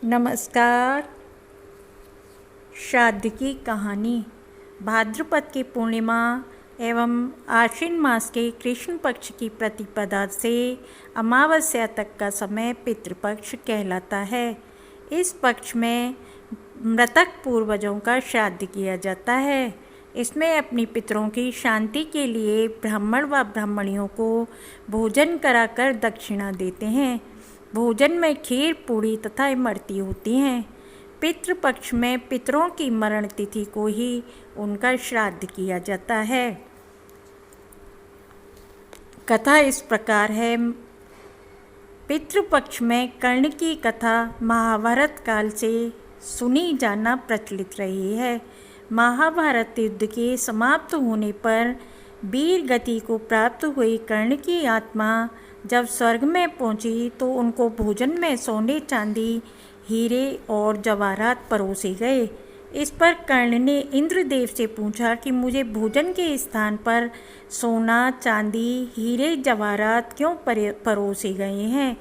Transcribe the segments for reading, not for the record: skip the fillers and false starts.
नमस्कार। श्राद्ध की कहानी। भाद्रपद की पूर्णिमा एवं आश्विन मास के कृष्ण पक्ष की प्रतिपदा से अमावस्या तक का समय पितृपक्ष कहलाता है। इस पक्ष में मृतक पूर्वजों का श्राद्ध किया जाता है। इसमें अपनी पितरों की शांति के लिए ब्राह्मण व ब्राह्मणियों को भोजन कराकर दक्षिणा देते हैं। भोजन में खीर, पूड़ी तथा इमरती होती हैं। पितृपक्ष में पितरों की मरण तिथि को ही उनका श्राद्ध किया जाता है। कथा इस प्रकार है। पितृपक्ष में कर्ण की कथा महाभारत काल से सुनी जाना प्रचलित रही है। महाभारत युद्ध के समाप्त होने पर वीर गति को प्राप्त हुई कर्ण की आत्मा जब स्वर्ग में पहुंची तो उनको भोजन में सोने, चांदी, हीरे और जवाहरात परोसे गए। इस पर कर्ण ने इंद्रदेव से पूछा कि मुझे भोजन के स्थान पर सोना, चांदी, हीरे, जवाहरात क्यों परोसे गए हैं।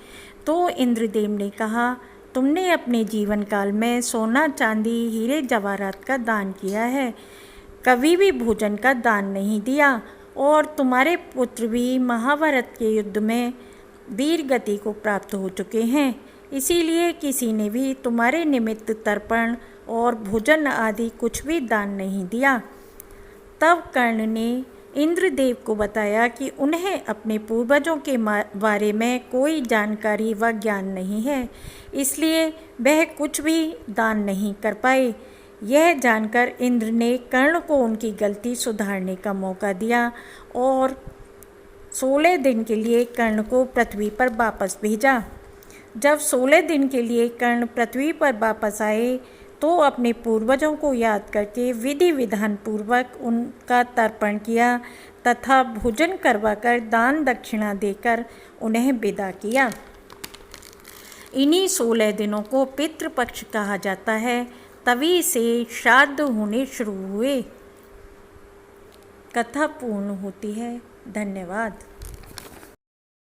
तो इंद्रदेव ने कहा, तुमने अपने जीवन काल में सोना, चांदी, हीरे, जवाहरात का दान किया है, कभी भी भोजन का दान नहीं दिया। और तुम्हारे पुत्र भी महाभारत के युद्ध में वीर गति को प्राप्त हो चुके हैं, इसीलिए किसी ने भी तुम्हारे निमित्त तर्पण और भोजन आदि कुछ भी दान नहीं दिया। तब कर्ण ने इंद्रदेव को बताया कि उन्हें अपने पूर्वजों के बारे में कोई जानकारी व ज्ञान नहीं है, इसलिए वह कुछ भी दान नहीं कर पाए। यह जानकर इंद्र ने कर्ण को उनकी गलती सुधारने का मौका दिया और 16 दिन के लिए कर्ण को पृथ्वी पर वापस भेजा। जब 16 दिन के लिए कर्ण पृथ्वी पर वापस आए तो अपने पूर्वजों को याद करके विधि विधान पूर्वक उनका तर्पण किया तथा भोजन करवाकर दान दक्षिणा देकर उन्हें विदा किया। इन्हीं 16 दिनों को पितृपक्ष कहा जाता है। तभी से श्राद्ध होने शुरू हुए। कथा पूर्ण होती है। धन्यवाद।